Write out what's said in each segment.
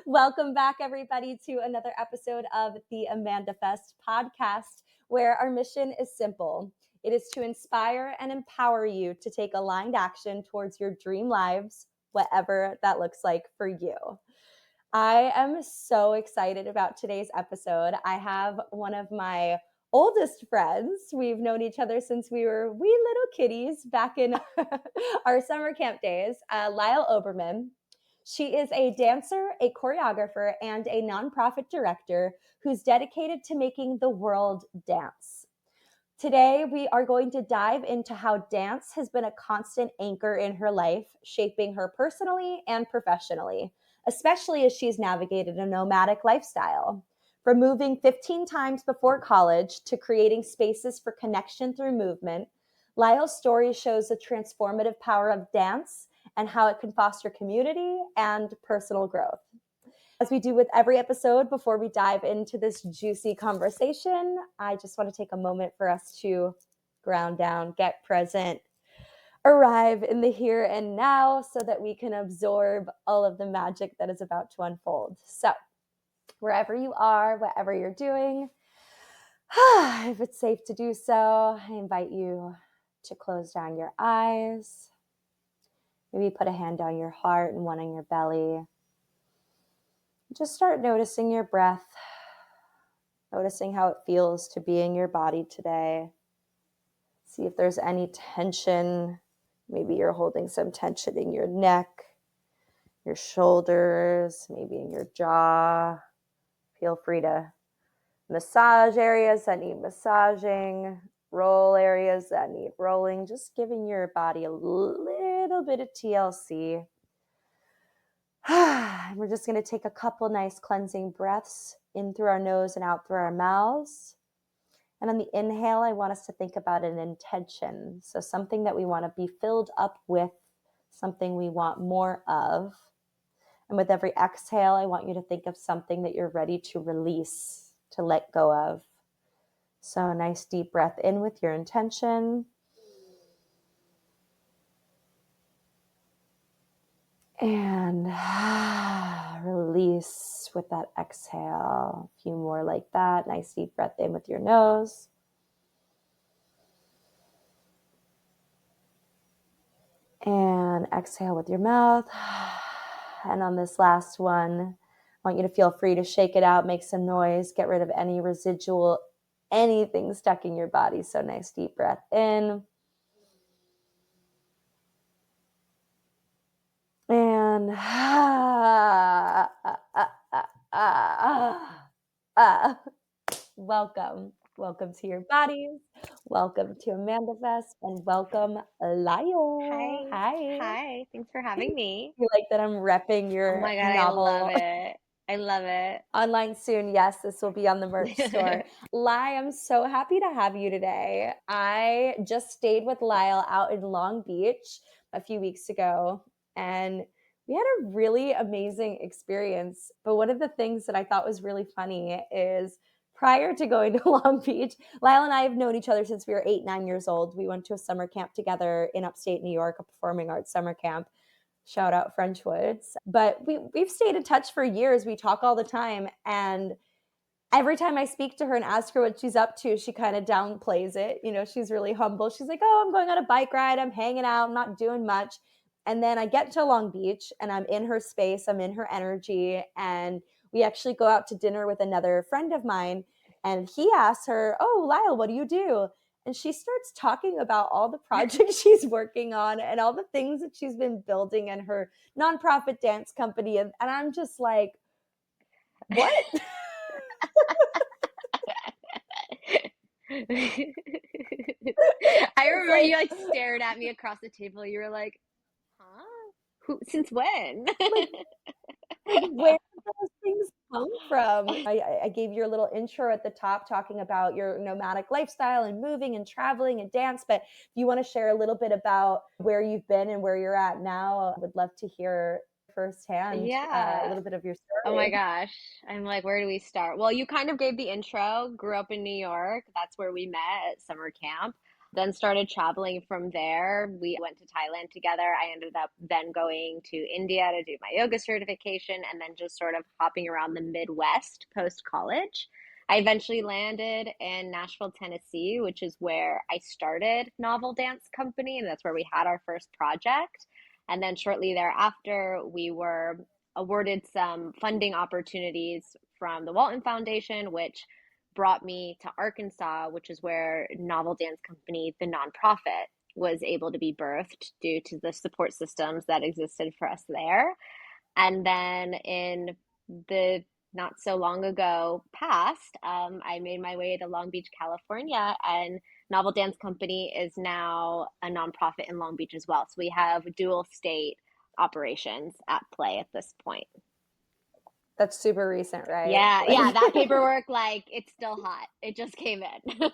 Welcome back, everybody, to another episode of the AmandaFest podcast, where our mission is simple. It is to inspire and empower you to take aligned action towards your dream lives, whatever that looks like for you. I am so excited about today's episode. I have one of my oldest friends. We've known each other since we were wee little kitties back in our summer camp days, Lyle Oberman. She is a dancer, a choreographer, and a nonprofit director who's dedicated to making the world dance. Today, we are going to dive into how dance has been a constant anchor in her life, shaping her personally and professionally, especially as she's navigated a nomadic lifestyle. From moving 15 times before college to creating spaces for connection through movement, Lyle's story shows the transformative power of dance and how it can foster community and personal growth. As we do with every episode, before we dive into this juicy conversation, I just want to take a moment for us to ground down, get present, arrive in the here and now so that we can absorb all of the magic that is about to unfold. So, wherever you are, whatever you're doing, if it's safe to do so, I invite you to close down your eyes. Maybe put a hand on your heart and one on your belly. Just start noticing your breath, noticing how it feels to be in your body today. See if there's any tension. Maybe you're holding some tension in your neck, your shoulders, maybe in your jaw. Feel free to massage areas that need massaging, roll areas that need rolling, just giving your body a little bit of TLC. We're just going to take a couple nice cleansing breaths in through our nose and out through our mouths. And on the inhale, I want us to think about an intention. So something that we want to be filled up with, something we want more of. And with every exhale, I want you to think of something that you're ready to release, to let go of. So a nice deep breath in with your intention. And release with that exhale. A few more like that. Nice deep breath in with your nose. And exhale with your mouth. And on this last one, I want you to feel free to shake it out, make some noise, get rid of any residual, anything stuck in your body. So nice deep breath in. And welcome to your bodies. Welcome to AmandaFest, and welcome, Lyle. Hi. Hi. Hi. Thanks for having me. You like that I'm repping Oh your my God, I love novel it. I love it. online soon? Yes, this will be on the merch store. Lai, I'm so happy to have you today. I just stayed with Lyle out in Long Beach a few weeks ago, and we had a really amazing experience. But one of the things that I thought was really funny is prior to going to Long Beach, Lyle and I have known each other since we were 8, 9 years old. We went to a summer camp together in upstate New York, a performing arts summer camp. Shout out French Woods. But we've stayed in touch for years. We talk all the time. And every time I speak to her and ask her what she's up to, she kind of downplays it. You know, she's really humble. She's like, oh, I'm going on a bike ride. I'm hanging out. I'm not doing much. And then I get to Long Beach and I'm in her space. I'm in her energy. And we actually go out to dinner with another friend of mine. And he asks her, oh, Lyle, what do you do? And she starts talking about all the projects she's working on and all the things that she's been building in her nonprofit dance company. And I'm just like, what? I It's remember like, you like stared at me across the table. You were like, huh? Since when? like, where did those things come from? I gave you a little intro at the top talking about your nomadic lifestyle and moving and traveling and dance. But if you want to share a little bit about where you've been and where you're at now, I would love to hear firsthand a Yeah. little bit of your Oh my story. gosh. I'm like, where do we start? Well, you kind of gave the intro. Grew up in New York. That's where we met at summer camp. Then started traveling from there. We went to Thailand together. I ended up then going to India to do my yoga certification and then just sort of hopping around the Midwest post college. I eventually landed in Nashville, Tennessee, which is where I started Novel Dance Company, and that's where we had our first project. And then shortly thereafter, we were awarded some funding opportunities from the Walton Foundation, which brought me to Arkansas, which is where Novel Dance Company, the nonprofit, was able to be birthed due to the support systems that existed for us there. And then in the not so long ago past, I made my way to Long Beach, California, and Novel Dance Company is now a nonprofit in Long Beach as well. So we have dual state operations at play at this point. That's super recent, right? Yeah, Like yeah, that paperwork, like, it's still hot. It just came in.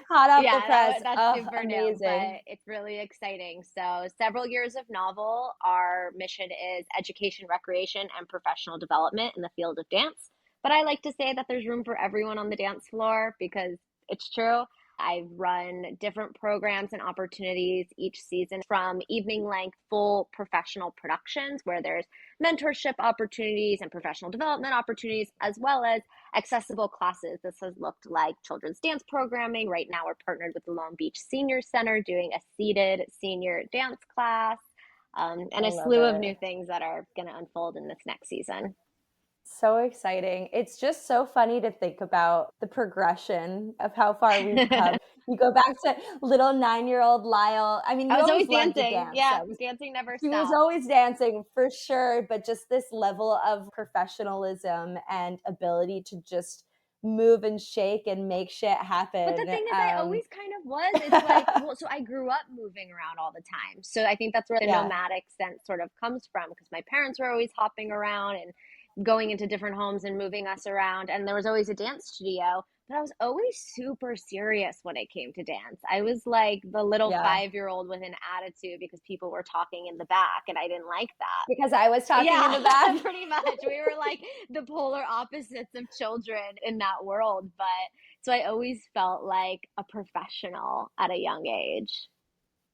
hot off the Yeah, press. that's Oh, super new, amazing. but it's really exciting. So, several years of Novel. Our mission is education, recreation, and professional development in the field of dance. But I like to say that there's room for everyone on the dance floor because it's true. I've run different programs and opportunities each season from evening length full professional productions where there's mentorship opportunities and professional development opportunities, as well as accessible classes. This has looked like children's dance programming. Right now, we're partnered with the Long Beach Senior Center doing a seated senior dance class, and I a love slew of it. new things that are going to unfold in this next season. So exciting. It's just so funny to think about the progression of how far we've come. I You go back to little 9-year-old Lyle. I mean, you was always always loved to dancing. dance. Yeah, So dancing never she was stopped. always dancing for sure, but just this level of professionalism and ability to just move and shake and make shit But the happen. thing is, I always kind of was. It's like, well, so I grew up moving around all the time. So I think that's where the Yeah. nomadic sense sort of comes from because my parents were always hopping around and going into different homes and moving us around. And there was always a dance studio, but I was always super serious when it came to dance. I was like the little Yeah. 5 year old with an attitude because people were talking in the back and I didn't like that. Because I was talking in Yeah, the back. pretty much. We were like the polar opposites of children in that world. But so I always felt like a professional at a young age.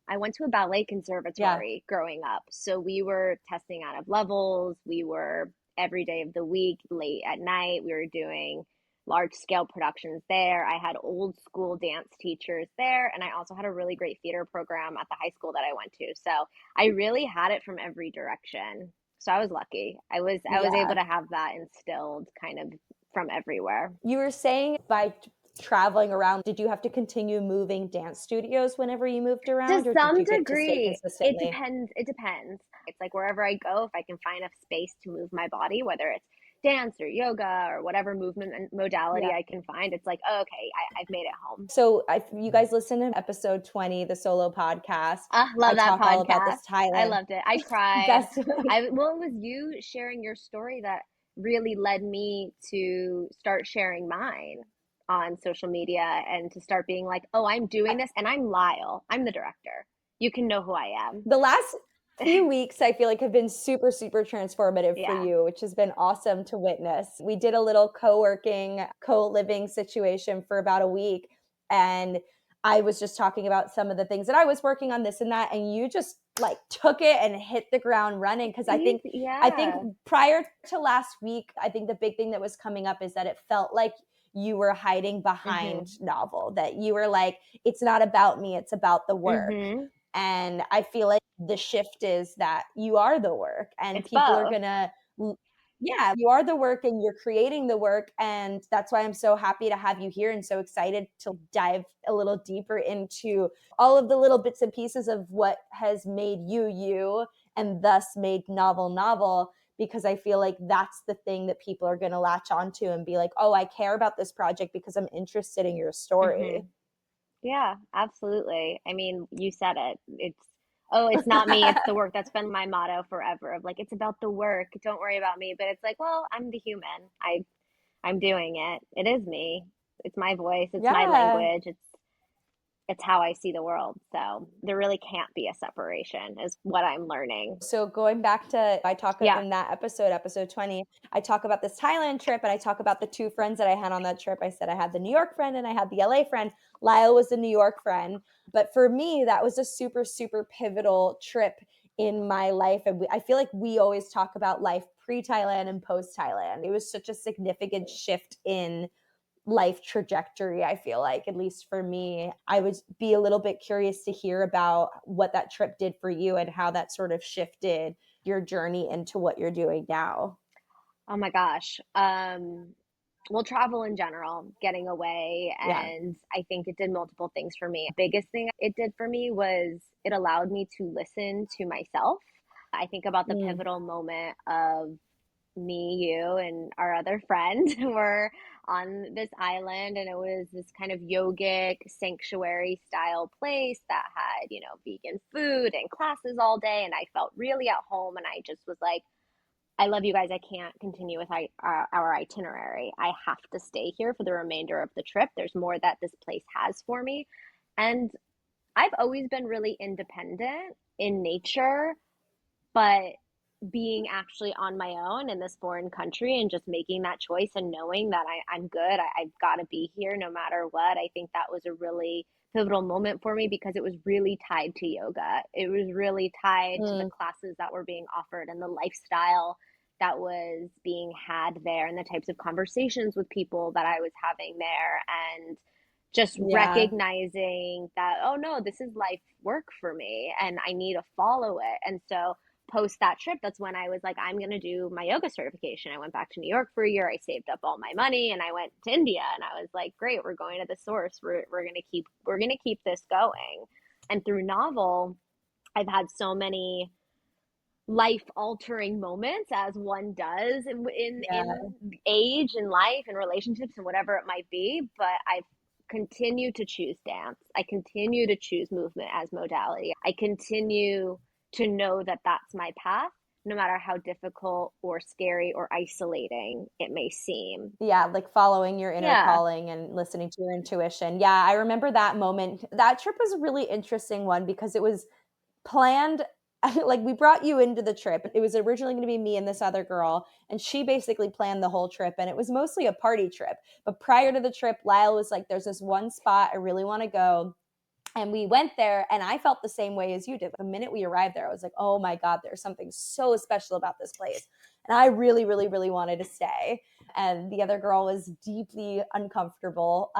I went to a ballet Yeah. conservatory growing up. So we were testing out of levels. We were every day of the week, late at night. We were doing large scale productions there. I had old school dance teachers there. And I also had a really great theater program at the high school that I went to. So I really had it from every direction. So I was lucky. I was able Yeah. to have that instilled kind of from everywhere. You were saying by traveling around, did you have to continue moving dance studios whenever you moved To around, or did some you get to stay degree, it consistently? depends. It depends. It's like wherever I go, if I can find a space to move my body, whether it's dance or yoga or whatever movement and modality Yeah. I can find, it's like, oh, okay, I've made it home. So you guys listen to episode 20, the solo podcast. Ah, I love that talk all about this podcast. I Thailand. loved it. I cried. Best. Well, it was you sharing your story that really led me to start sharing mine on social media and to start being like, oh, I'm doing this and I'm Lyle. I'm the director. You can know who I am. The last few weeks I feel like have been super super transformative for Yeah. you, which has been awesome to witness. We did a little co-working, co-living situation for about a week, and I was just talking about some of the things that I was working on, this and that, and you just like took it and hit the ground running. Because I think Yeah. prior to last week, I think the big thing that was coming up is that it felt like you were hiding behind Mhm. Novel, that you were like, it's not about me, it's about the work. Mhm. And I feel like the shift is that you are the work, and It's people are both. gonna, yeah, you are the work and you're creating the work. And that's why I'm so happy to have you here and so excited to dive a little deeper into all of the little bits and pieces of what has made you you, and thus made Novel, because I feel like that's the thing that people are going to latch onto and be like, oh, I care about this project because I'm interested in your story. Mhm. Yeah, absolutely. I mean, you said it. Oh, it's not me, it's the work. That's been my motto forever of like, it's about the work. Don't worry about me. But it's like, well, I'm the human. I'm doing it. It is me. It's my voice. It's my Yeah. language. it's how I see the world. So there really can't be a separation, is what I'm learning. So going back to, I talk Yeah. in that episode, episode 20, I talk about this Thailand trip and I talk about the two friends that I had on that trip. I said I had the New York friend and I had the LA friend. Lyle was the New York friend. But for me, that was a super, super pivotal trip in my life. And I feel like we always talk about life pre-Thailand and post-Thailand. It was such a significant shift in life trajectory. I feel like, at least for me, I would be a little bit curious to hear about what that trip did for you and how that sort of shifted your journey into what you're doing now. Oh my gosh. Well, travel in general, getting away, Yeah. and I think it did multiple things for me. Biggest thing it did for me was it allowed me to listen to myself. I think about the Mm, pivotal moment of me, you, and our other friend were on this island, and it was this kind of yogic sanctuary style place that had, vegan food and classes all day. And I felt really at home. And I just was like, I love you guys. I can't continue with our itinerary. I have to stay here for the remainder of the trip. There's more that this place has for me. And I've always been really independent in nature, but being actually on my own in this foreign country and just making that choice and knowing that I'm good, I've got to be here no matter what, I think that was a really pivotal moment for me because it was really tied to yoga. It was really tied to the mm, classes that were being offered and the lifestyle that was being had there and the types of conversations with people that I was having there. And just yeah. recognizing that, oh no, this is life work for me and I need to follow it. And so post that trip, that's when I was like, I'm going to do my yoga certification. I went back to New York for a year. I saved up all my money and I went to India and I was like, great, we're going to the source. We're going to keep this going. And through novel, I've had so many life altering moments as one does Yeah. in age and life and relationships and whatever it might be, but I've continued to choose dance. I continue to choose movement as modality. I continue to know that that's my path, no matter how difficult or scary or isolating it may seem. Yeah, like following your inner Yeah. calling and listening to your intuition. Yeah, I remember that moment. That trip was a really interesting one because it was planned. Like, we brought you into the trip. It was originally going to be me and this other girl, and she basically planned the whole trip, and it was mostly a party trip. But prior to the trip, Lyle was like, there's this one spot I really want to go. And we went there, and I felt the same way as you did. The minute we arrived there, I was like, oh my God, there's something so special about this place. And I really, really, really wanted to stay. And the other girl was deeply uncomfortable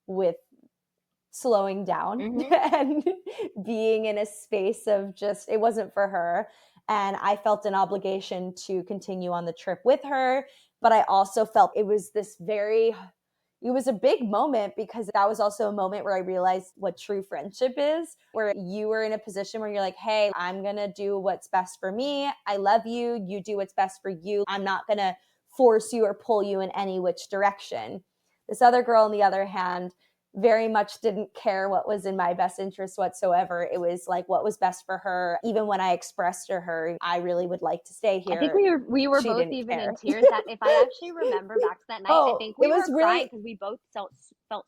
with slowing down Mm-hmm. and being in a space of just, it wasn't for her. And I felt an obligation to continue on the trip with her. But I also felt it was a big moment because that was also a moment where I realized what true friendship is, where you were in a position where you're like, hey, I'm going to do what's best for me. I love you. You do what's best for you. I'm not going to force you or pull you in any which direction. This other girl, on the other hand, very much didn't care what was in my best interest whatsoever. It was like what was best for her. Even when I expressed to her, I really would like to stay I think here, we were she both didn't even in care. tears that if I actually remember back to that night, I Oh, think it we was were crying really, because we both felt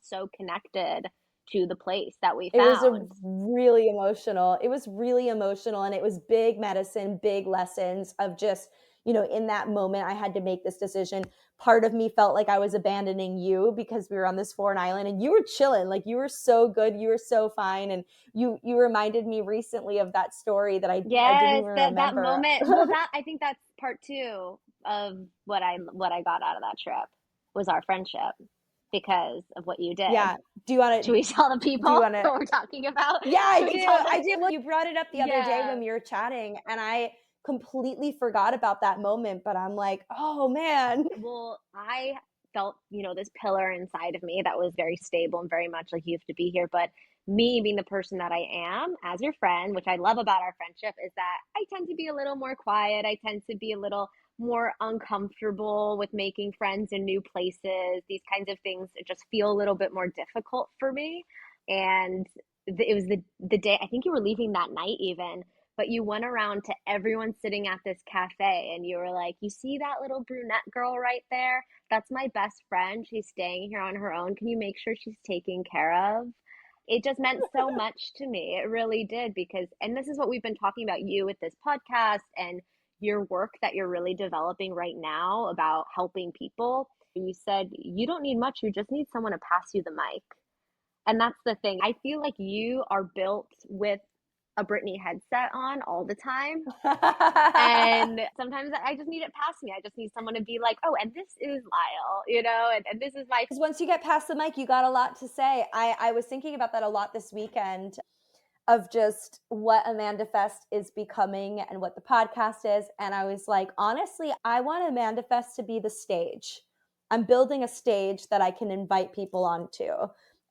so connected to the place that we it was a found. really emotional. It was really emotional, and it was big medicine, big lessons of just, in that moment I had to make this decision. Part of me felt like I was abandoning you because we were on this foreign island and you were chilling. Like, you were so good, you were so fine, and you reminded me recently of that story that I didn't Yes, even that remember. moment. Well, that I think that's part two of what I got out of that trip was our friendship because of what you did. Yeah. Do you want Should to we tell the do you people want to what we're talking about? Yeah, I Should we do. tell them? I do. Well, you brought it up the other day Yeah. when we were chatting, and I completely forgot about that moment, but I'm like, "Oh, man." Well, I felt, this pillar inside of me that was very stable and very much like you have to be here. But me being the person that I am as your friend, which I love about our friendship, is that I tend to be a little more quiet. I tend to be a little more uncomfortable with making friends in new places. These kinds of things just feel a little bit more difficult for me. And it was the day, I think you were leaving that night even, but you went around to everyone sitting at this cafe and you were like, you see that little brunette girl right there? That's my best friend. She's staying here on her own. Can you make sure she's taken care of? It just meant so much to me. It really did because, and this is what we've been talking about you with this podcast and your work that you're really developing right now about helping people. You said you don't need much, you just need someone to pass you the mic. And that's the thing. I feel like you are built with a Britney headset on all the time. And sometimes I just need it past me. I just need someone to be like, oh, and this is Lyle, and this is my. Because once you get past the mic, you got a lot to say. I was thinking about that a lot this weekend of just what AmandaFest is becoming and what the podcast is. And I was like, honestly, I want AmandaFest to be the stage. I'm building a stage that I can invite people onto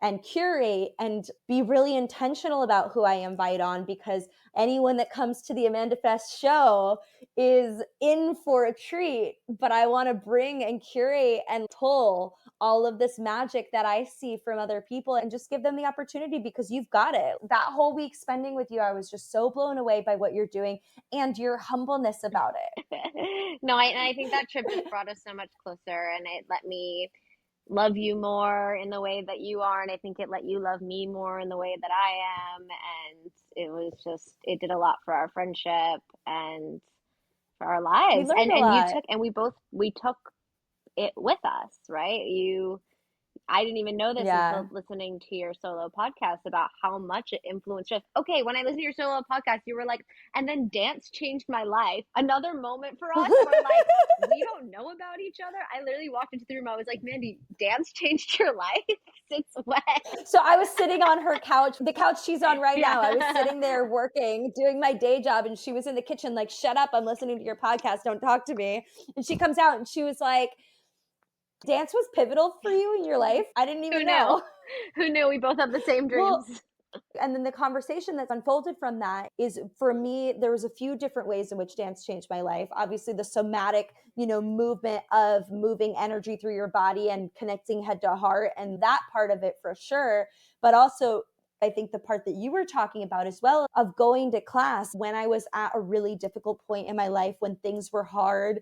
and curate and be really intentional about who I invite on, because anyone that comes to the AmandaFest show is in for a treat. But I want to bring and curate and pull all of this magic that I see from other people and just give them the opportunity, because you've got it. That whole week spending with you, I was just so blown away by what you're doing and your humbleness about No, and I think that trip just brought us so much closer, and it let me love you more in the way that you are, and I think it let you love me more in the way that I am, and it was just, it did a lot for our friendship and for our it. We lives. learned a And you lot. took, and we took it with us, right? I didn't even know this Yeah. until listening to your solo podcast about how much it influenced just, okay, when I listened to your solo podcast, you were like, and then dance changed my life. Another moment for us where like we don't know about each other. I literally walked into the room. I was like, Mandy, dance changed your life? Since when? So I was sitting on her couch, the couch she's on right Yeah. now. I was sitting there working, doing my day job, and she was in the kitchen like, shut up, I'm listening to your podcast, don't talk to me. And she comes out and she was like, dance was pivotal for you in your life? I didn't Who even knew? know. Who knew we both have the same Well, dreams? and then the conversation that's unfolded from that is, for me, there was a few different ways in which dance changed my life. Obviously the somatic, movement of moving energy through your body and connecting head to heart, and that part of it for sure. But also, I think the part that you were talking about as well, of going to class when I was at a really difficult point in my life, when things were hard,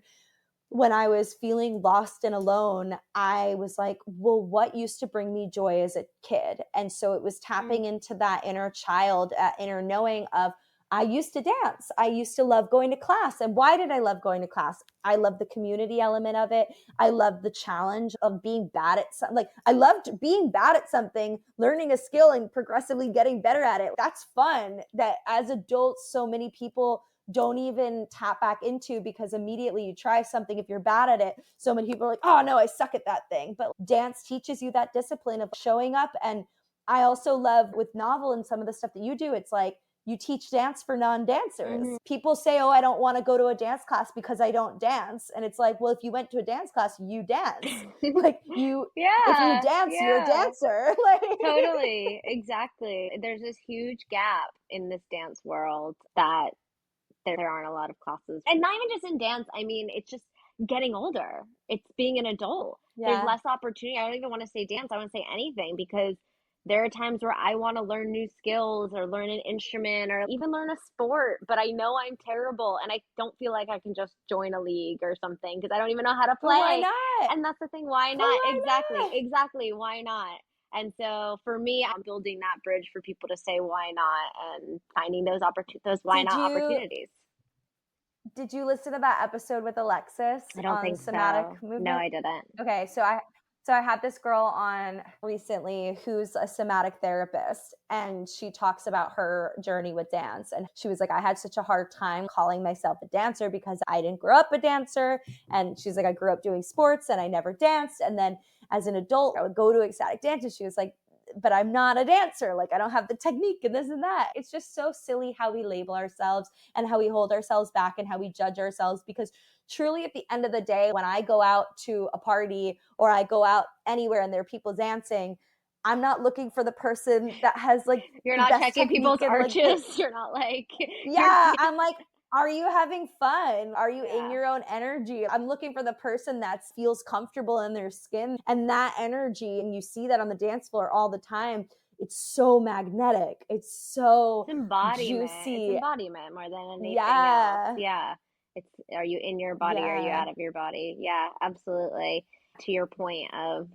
when I was feeling lost and alone, I was like, well, what used to bring me joy as a kid? And so it was tapping into that inner child, that inner knowing of, I used to dance. I used to love going to class. And why did I love going to class? I love the community element of it. I love the challenge of being bad at something. Like, I loved being bad at something, learning a skill and progressively getting better at it. That's fun. That as adults, so many people don't even tap back into, because immediately you try something, if you're bad at it, so many people are like, oh no, I suck at that thing. But dance teaches you that discipline of showing up. And I also love with novel and some of the stuff that you do, it's like you teach dance for non-dancers. Mm-hmm. People say, oh, I don't want to go to a dance class because I don't dance. And it's like, well, if you went to a dance class, you dance. Like, you, if you Yeah, dance, you're a yeah. dancer. Like, Totally, exactly. There's this huge gap in this dance world that there aren't a lot of classes. And not even just in dance, I mean, it's just getting older. It's being an adult. There's yeah. less opportunity. I don't even want to say dance, I want to say anything, because there are times where I want to learn new skills or learn an instrument or even learn a sport, but I know I'm terrible and I don't feel like I can just join a league or something because I don't even know how to But why play. not? And that's the thing, why But not? why Exactly, not? exactly. Why not? And so for me, I'm building that bridge for people to say why not and finding those why Did not you opportunities. Did you listen to that episode with Alexis I don't on think somatic so. No, movement? I didn't. Okay, so I had this girl on recently who's a somatic therapist, and she talks about her journey with dance. And she was like, I had such a hard time calling myself a dancer because I didn't grow up a dancer. And she's like, I grew up doing sports and I never danced. And then as an adult, I would go to ecstatic dances. She was like, but I'm not a dancer. Like, I don't have the technique and this and that. It's just so silly how we label ourselves and how we hold ourselves back and how we judge ourselves, because truly at the end of the day, when I go out to a party or I go out anywhere and there are people dancing, I'm not looking for the person that has like You're the not best checking technique people's and like the, arches. You're not like you're yeah, I'm like, are you having fun? Are you in yeah. your own energy? I'm looking for the person that feels comfortable in their skin and that energy. And you see that on the dance floor all the time. It's so magnetic. It's so It's embodiment. It's juicy. embodiment more than anything else. Yeah. Yeah. It's, are you in your body? Or are you Yeah. out of your body? Yeah, absolutely. To your point of,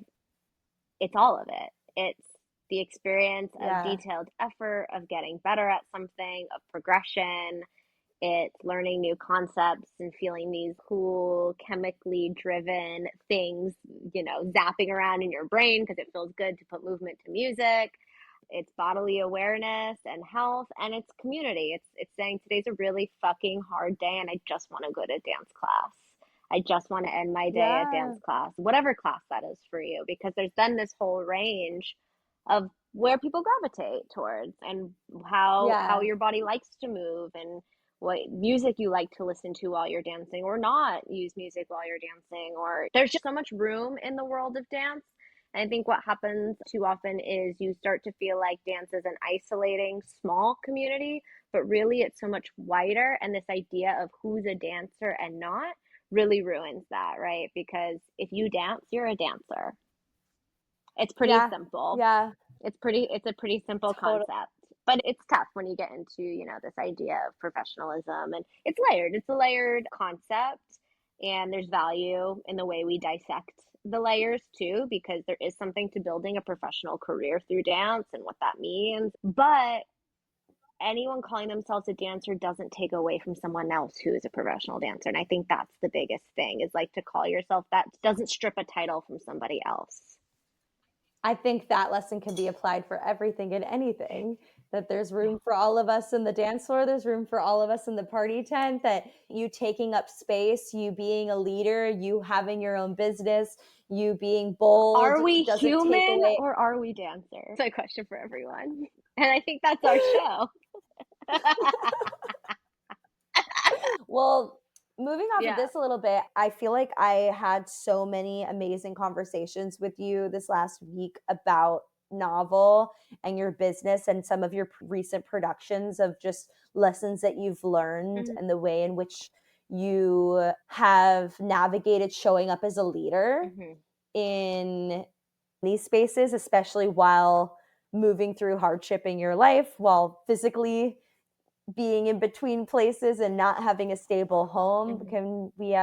it's all of it. It's the experience of Yeah. detailed effort, of getting better at something, of progression. It's learning new concepts and feeling these cool, chemically driven things, zapping around in your brain because it feels good to put movement to music. It's bodily awareness and health, and it's community. It's saying today's a really fucking hard day and I just want to go to dance class. I just want to end my day at Yeah. dance class, whatever class that is for you, because there's then this whole range of where people gravitate towards and how Yeah. your body likes to move and what music you like to listen to while you're dancing or not use music while you're dancing. Or there's just so much room in the world of dance. And I think what happens too often is you start to feel like dance is an isolating small community, but really it's so much wider. And this idea of who's a dancer and not really ruins that, right? Because if you dance, you're a dancer. It's pretty Yeah. simple. Yeah. It's a pretty simple Totally. concept, but it's tough when you get into, this idea of professionalism, and it's layered. It's a layered concept, and there's value in the way we dissect the layers too, because there is something to building a professional career through dance and what that means. But anyone calling themselves a dancer doesn't take away from someone else who is a professional dancer. And I think that's the biggest thing, is like to call yourself that doesn't strip a title from somebody else. I think that lesson can be applied for everything and anything. That there's room for all of us in the dance floor, there's room for all of us in the party tent, that you taking up space, you being a leader, you having your own business, you being bold Are we doesn't take human away. or are we dancers? It's a question for everyone. And I think that's our show. Well, moving off of Yeah. this a little bit, I feel like I had so many amazing conversations with you this last week about novel and your business and some of your recent productions of just lessons that you've learned Mm-hmm. and the way in which you have navigated showing up as a leader Mm-hmm. in these spaces, especially while moving through hardship in your life, while physically being in between places and not having a stable home. Mm-hmm. Can we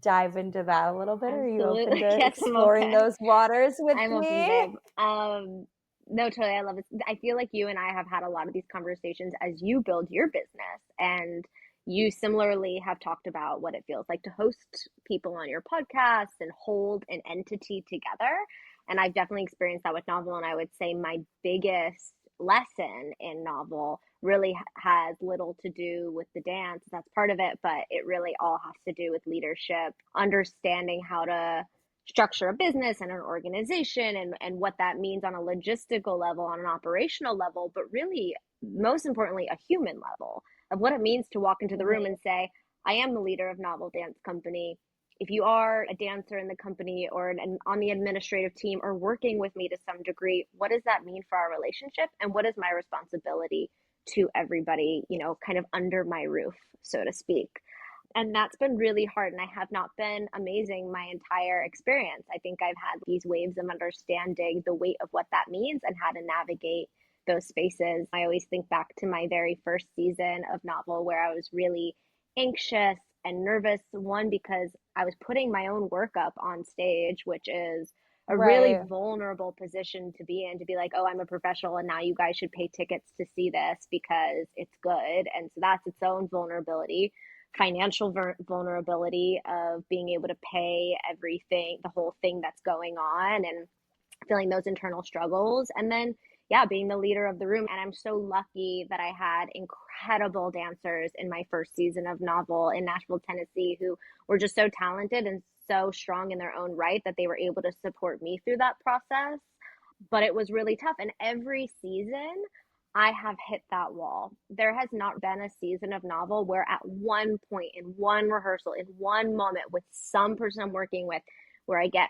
dive into that a little bit? Are you open Absolutely. to Yes, I'm exploring open. those waters with I'm open, me? babe. No, totally. I love it. I feel like you and I have had a lot of these conversations as you build your business, and you similarly have talked about what it feels like to host people on your podcast and hold an entity together. And I've definitely experienced that with novel. And I would say my biggest lesson in novel really has little to do with the dance. That's part of it, but it really all has to do with leadership, understanding how to structure a business and an organization, and what that means on a logistical level, on an operational level, but really, most importantly, a human level of what it means to walk into the room Mhm. and say, I am the leader of Novel Dance Company. If you are a dancer in the company or on the administrative team or working with me to some degree, what does that mean for our relationship? And what is my responsibility to everybody, kind of under my roof, so to speak? And that's been really hard, and I have not been amazing my entire experience. I think I've had these waves of understanding the weight of what that means and how to navigate those spaces. I always think back to my very first season of novel where I was really anxious and nervous, one because I was putting my own work up on stage, which is a really Right. vulnerable position to be in, to be like, oh, I'm a professional and now you guys should pay tickets to see this because it's good. And so that's its own vulnerability, financial vulnerability of being able to pay everything, the whole thing that's going on, and feeling those internal struggles. And then, yeah, being the leader of the room. And I'm so lucky that I had incredible dancers in my first season of novel in Nashville, Tennessee, who were just so talented and so strong in their own right that they were able to support me through that process. But it was really tough. And every season, I have hit that wall. There has not been a season of novel where at one point in one rehearsal, in one moment with some person I'm working with, where I get,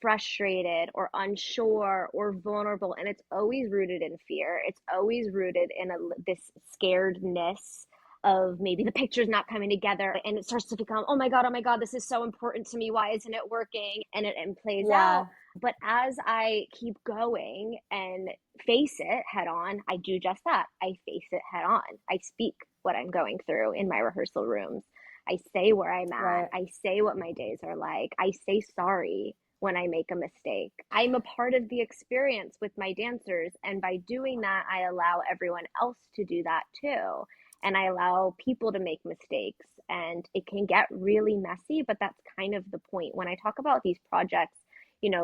frustrated or unsure or vulnerable. And it's always rooted in fear. It's always rooted in this scaredness of maybe the picture's not coming together, and it starts to become, oh my god, this is so important to me, why isn't it working, and it plays out. Yeah. But as I keep going and face it head on, I do just that. I face it head on. I speak what I'm going through in my rehearsal rooms. I say where I'm at. Right. I say what my days are like. I say sorry when I make a mistake. I'm a part of the experience with my dancers. And by doing that, I allow everyone else to do that too. And I allow people to make mistakes. And it can get really messy, but that's kind of the point. When I talk about these projects,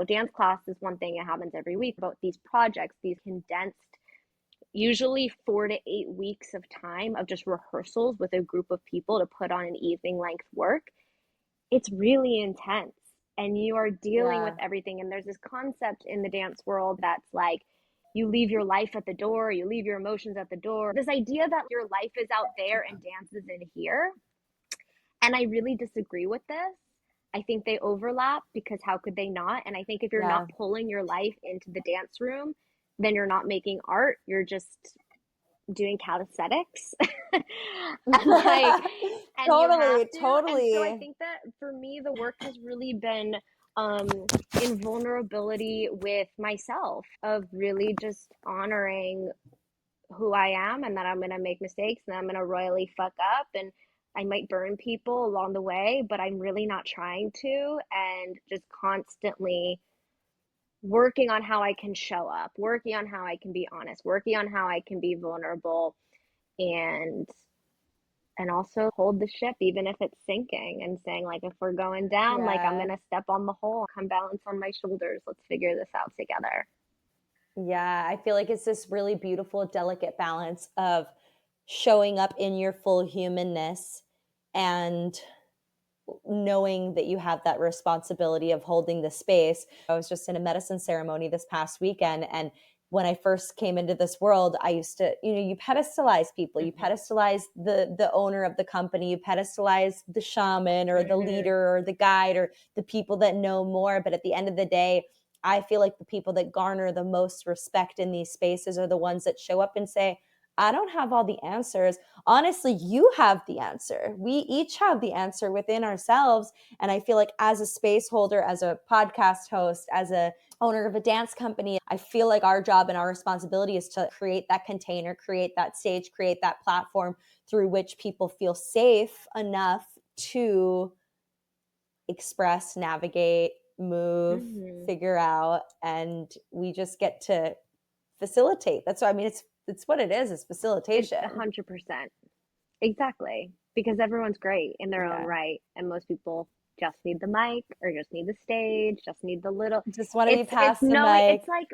dance class is one thing, it happens every week, but these projects, these condensed, usually 4 to 8 weeks of time of just rehearsals with a group of people to put on an evening length work, it's really intense. And you are dealing with Yeah. everything. And there's this concept in the dance world that's like, you leave your life at the door, you leave your emotions at the door. This idea that your life is out there and dance is in here. And I really disagree with this. I think they overlap because how could they not? And I think if you're not Yeah. pulling your life into the dance room, then you're not making art. You're just doing calisthenics. and like and you have Totally, to. And so I totally. think that for me the work has really been um in vulnerability with myself, of really just honoring who I am, and that I'm going to make mistakes and I'm going to royally fuck up, and I might burn people along the way, but I'm really not trying to, and just constantly working on how I can show up, working on how I can be honest, working on how I can be vulnerable, and also hold the ship even if it's sinking, and saying like, if we're going down, like, I'm Yeah. gonna step on the hole, come balance on my shoulders, let's figure this out together. Yeah, I feel like it's this really beautiful, delicate balance of showing up in your full humanness and knowing that you have that responsibility of holding the space. I was just in a medicine ceremony this past weekend, and when I first came into this world, I used to, you pedestalize people, you Mm-hmm. pedestalize the owner of the company, you pedestalize the shaman or the Mm-hmm. leader or the guide or the people that know more. But at the end of the day, I feel like the people that garner the most respect in these spaces are the ones that show up and say, I don't have all the answers. Honestly, you have the answer. We each have the answer within ourselves. And I feel like as a space holder, as a podcast host, as a owner of a dance company, I feel like our job and our responsibility is to create that container, create that stage, create that platform through which people feel safe enough to express, navigate, move, Mm-hmm. figure out, and we just get to facilitate. That's what I mean. It's what it is. It's It's facilitation. 100%. Exactly. Because everyone's great in their own Yeah. right. And most people just need the mic, or just need the stage, just need the little. Just want to be It's past the knowing, mic. it's like,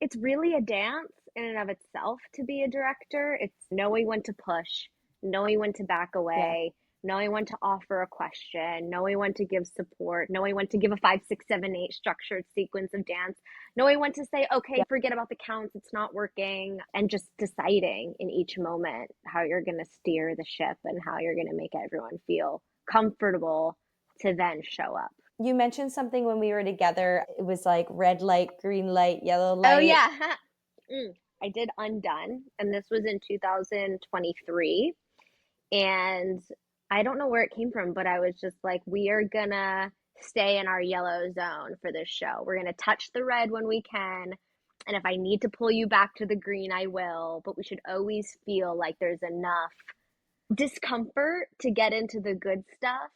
it's really a dance in and of itself to be a director. It's knowing when to push, knowing when to back Yeah. away, knowing when to offer a question, knowing when to give support, knowing when to give a 5, 6, 7, 8 structured sequence of dance, knowing when to say, okay, Yeah. forget about the counts, it's not working, and just deciding in each moment how you're going to steer the ship and how you're going to make everyone feel comfortable to then show up. You mentioned something when we were together. It was like red light, green light, yellow Oh, light. yeah. I did Undone, and this was in 2023. And I don't know where it came from, but I was just like, we are gonna stay in our yellow zone for this show. We're gonna touch the red when we can. And if I need to pull you back to the green, I will. But we should always feel like there's enough discomfort to get into the good stuff,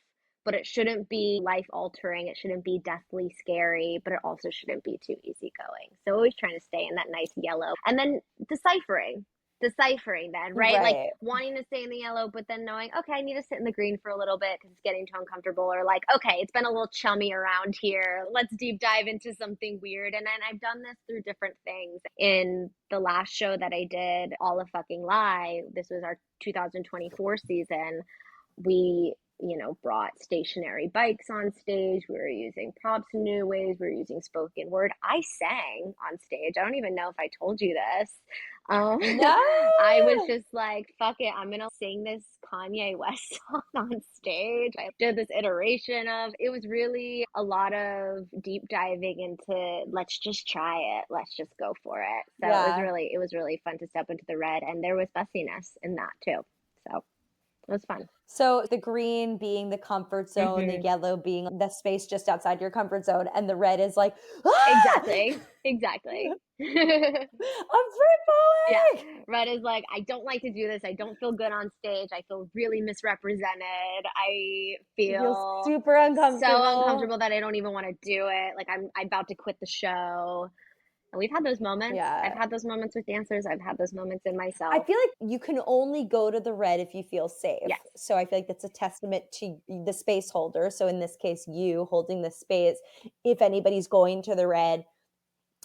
but it shouldn't be life altering. It shouldn't be deathly scary, but it also shouldn't be too easygoing. So always trying to stay in that nice yellow, and then deciphering. Deciphering then, right? Like Right. wanting to stay in the yellow, but then knowing, okay, I need to sit in the green for a little bit because it's getting too uncomfortable, or like, okay, it's been a little chummy around here. Let's deep dive into something weird. And then I've done this through different things. In the last show that I did, All a Fucking Lie, this was our 2024 season, we brought stationary bikes on stage. We were using props in new ways. We were using spoken word. I sang on stage. I don't even know if I told you this. um No. I was just like, fuck it, I'm gonna sing this Kanye West song on stage. I did this iteration of, it was really a lot of deep diving into, let's just try it, let's just go for it. So Yeah. it was really fun to step into the red, and there was messiness in that too. So it was fun. So the green being the comfort zone, the Hmm. yellow being the space just outside your comfort zone, and the red is like, ah, Exactly. Exactly. I'm free Yeah. falling. Red is like, I don't like to do this. I don't feel good on stage. I feel really misrepresented. I It feels feel super so uncomfortable. uncomfortable that I don't even want to do it. Like I'm about to quit the show. And we've had those moments. I've Yeah. had those moments with dancers. I've had those moments in I myself. feel like you can only go to the red if you feel safe. Yes. So I feel like that's a testament to the space holder. So in this case, you holding the space. If anybody's going to the red,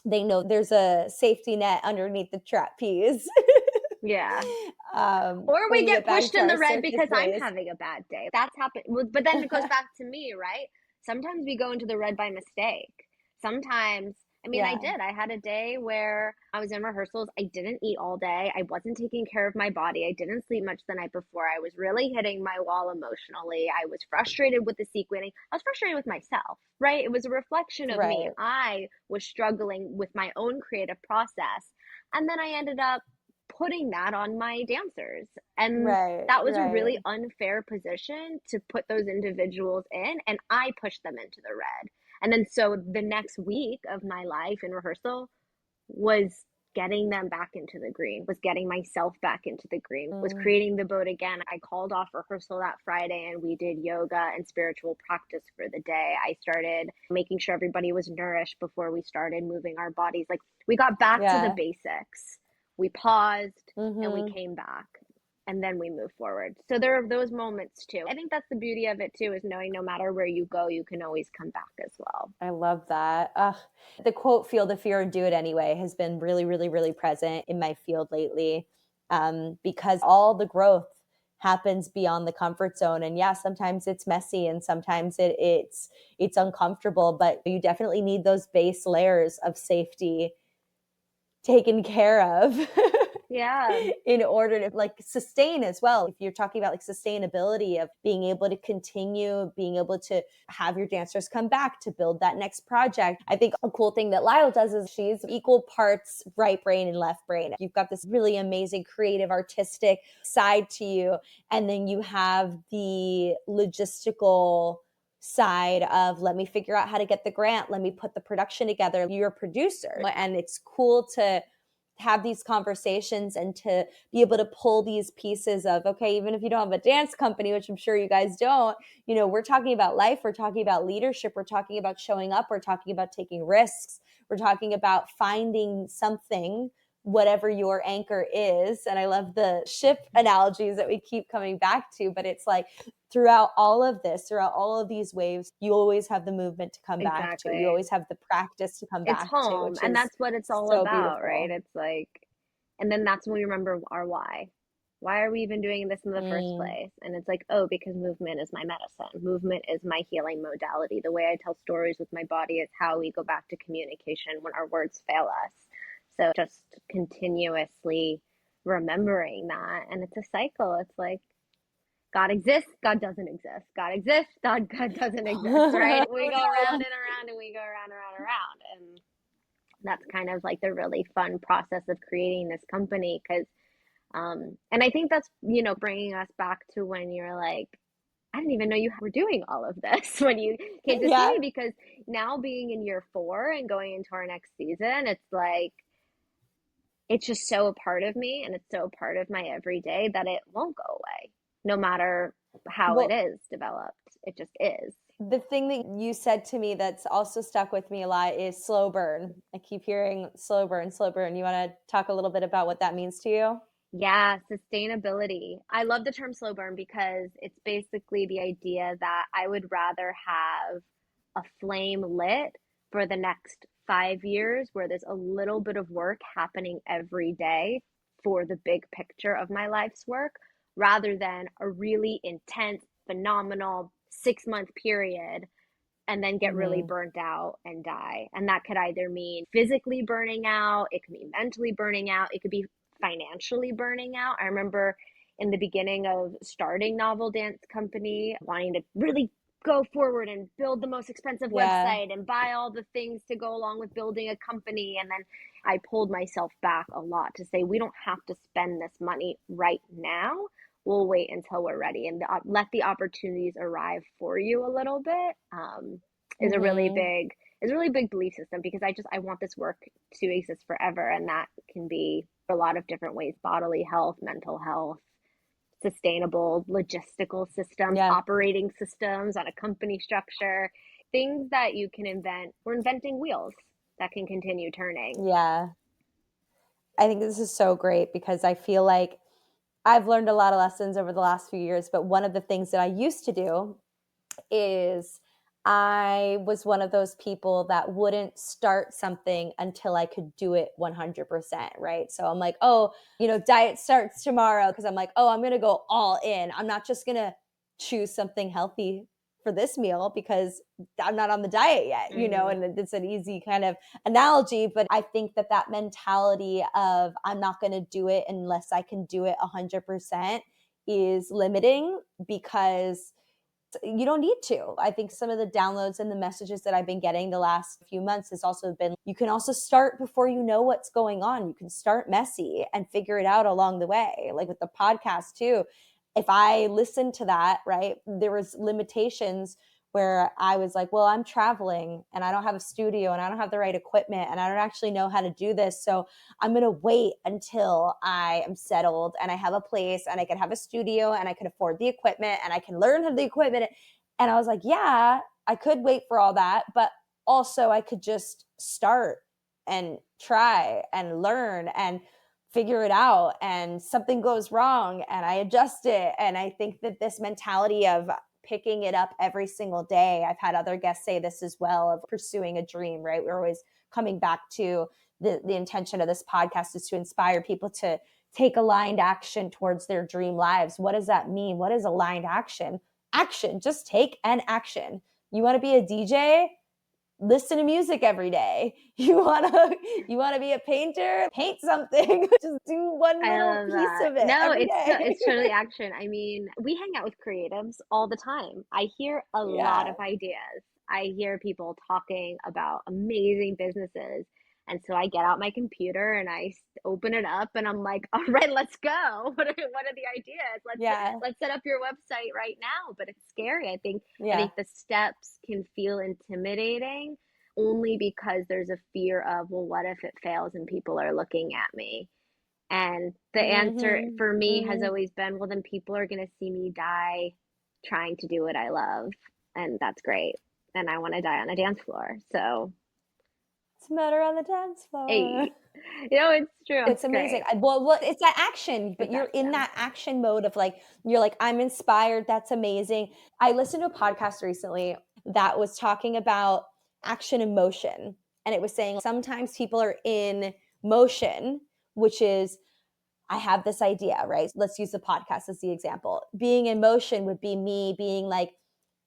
they know there's a safety net underneath the trapeze. Yeah. Or When we we get get back pushed to in our the red circus because I'm days. having a bad day. That's happened. But then it goes back to me, right? Sometimes we go into the red by mistake. Sometimes, I mean, I Yeah. did. I had a day where I was in rehearsals. I didn't eat all day. I wasn't taking care of my body. I didn't sleep much the night before. I was really hitting my wall emotionally. I was frustrated with the sequencing. I was frustrated with myself, right? It was a reflection of me. Right. I was struggling with my own creative process. And then I ended up putting that on my dancers. And Right. that was a Right. really unfair position to put those individuals in. And I pushed them into the red. And then so the next week of my life in rehearsal was getting them back into the green, was getting myself back into the green, was Mm. creating the boat again. I called off rehearsal that Friday and we did yoga and spiritual practice for the day. I started making sure everybody was nourished before we started moving our bodies. Like we got back to the Yeah. basics. We paused and we Mm-hmm. came back and then we move forward. So there are those moments too. I think that's the beauty of it too, is knowing no matter where you go, you can always come back as well. I love that. Ugh. The quote, feel the fear and do it anyway, has been really, really, really present in my field lately, because all the growth happens beyond the comfort zone. And yeah, sometimes it's messy and sometimes it's uncomfortable, but you definitely need those base layers of safety taken care of Yeah, in order to like sustain as well. If you're talking about like sustainability of being able to continue, being able to have your dancers come back to build that next project. I think a cool thing that Lyle does is she's equal parts right brain and left brain. You've got this really amazing creative artistic side to you, and then you have the logistical side of let me figure out how to get the grant, let me put the production together. You're a producer, and it's cool to have these conversations and to be able to pull these pieces of, okay, even if you don't have a dance company, which I'm sure you guys don't, we're talking about life, we're talking about leadership, we're talking about showing up, we're talking about taking risks, we're talking about finding something, whatever your anchor is. And I love the ship analogies that we keep coming back to, but it's like throughout all of this, throughout all of these waves, you always have the movement to come back to. You exactly. always have the practice to come It's back to, home. which And is that's what it's all so about, right? beautiful. It's like, and then that's when we remember our why. Why are we even doing this in the first Mm, place? And it's like, oh, because movement is my medicine. Movement is my healing modality. The way I tell stories with my body is how we go back to communication when our words fail us. So just continuously remembering that. And it's a cycle. It's like, God exists, God doesn't exist. God exists, God doesn't exist, right? We go around and around and we go around and around and around. And that's kind of like the really fun process of creating this company because and I think that's bringing us back to when you're like, I didn't even know you were doing all of this when you came to see yeah. me, because now being in year 4 and going into our next season, it's like it's just so a part of me and it's so a part of my everyday that it won't go away no matter how it Well, is developed. It just is. the thing that you said to me that's also stuck with me a lot is slow burn. I keep hearing slow burn, slow burn. You want to talk a little bit about what that means to you? Yeah, sustainability. I love the term slow burn because it's basically the idea that I would rather have a flame lit for the next 5 years where there's a little bit of work happening every day for the big picture of my life's work, rather than a really intense, phenomenal 6 month period and then get really Mm-hmm. burnt out and die. And that could either mean physically burning out, it could be mentally burning out, it could be financially burning out. I remember in the beginning of starting Novel Dance Company, wanting to really go forward and build the most expensive Yeah. website and buy all the things to go along with building a company. And then I pulled myself back a lot to say, we don't have to spend this money right now. we'll wait until we're ready, and let the opportunities arrive for you a little bit, is a really Mm-hmm. big is a really big belief system, because I want this work to exist forever, and that can be a lot of different ways: bodily health, mental health, sustainable logistical systems, Yeah. operating systems on a company structure, things that you can invent. We're inventing wheels that can continue turning. Yeah. I think this is so great because I feel like I've learned a lot of lessons over the last few years, but one of the things that I used to do is I was one of those people that wouldn't start something until I could do it 100%, right? So I'm like, oh, diet starts tomorrow because I'm like, oh, I'm going to go all in. I'm not just going to choose something healthy for this meal because I'm not on the diet yet, Mm-hmm. and it's an easy kind of analogy. But I think that mentality of I'm not going to do it unless I can do it 100% is limiting because you don't need to. I think some of the downloads and the messages that I've been getting the last few months has also been you can also start before you know what's going on. You can start messy and figure it out along the way. Like with the podcast too. If I listened to that, right, there was limitations where I was like, well, I'm traveling and I don't have a studio and I don't have the right equipment and I don't actually know how to do this. So I'm going to wait until I am settled and I have a place and I can have a studio and I can afford the equipment and I can learn the equipment. And I was like, yeah, I could wait for all that, but also I could just start and try and learn and figure it out. And something goes wrong and I adjust it. And I think that this mentality of picking it up every single day, I've had other guests say this as well, of pursuing a dream, right? We're always coming back to the intention of this podcast is to inspire people to take aligned action towards their dream lives. What does that mean? What is aligned action? Action, just take an action. You want to be a DJ? Listen to music every day. You want to be a painter? Paint something. Just do one I little love piece that. of it No, every it's day. it's totally action. I mean, we hang out with creatives all the time. I hear a lot Yeah. of ideas. I hear people talking about amazing businesses. And so I get out my computer and open it up and I'm like, "All right, let's go. What are the ideas? Yeah. Let's set up your website right now." But it's scary. I Yeah. think the steps can feel intimidating only because there's a fear of, well, what if it fails and people are looking at me? And the answer Mhm. for me has Mhm. always been, well, then people are going to see me die trying to do what I love. And that's great. And I want to die on a dance floor. So, It's better on the dance floor. hey, it's true. It's It's amazing. great. Well, it's that action, but It's you're in action. that action mode of like, you're like, I'm inspired. That's amazing. I listened to a podcast recently that was talking about action and motion. And it was saying sometimes people are in motion, which is, I have this idea, right? Let's use the podcast as the example. Being in motion would be me being like,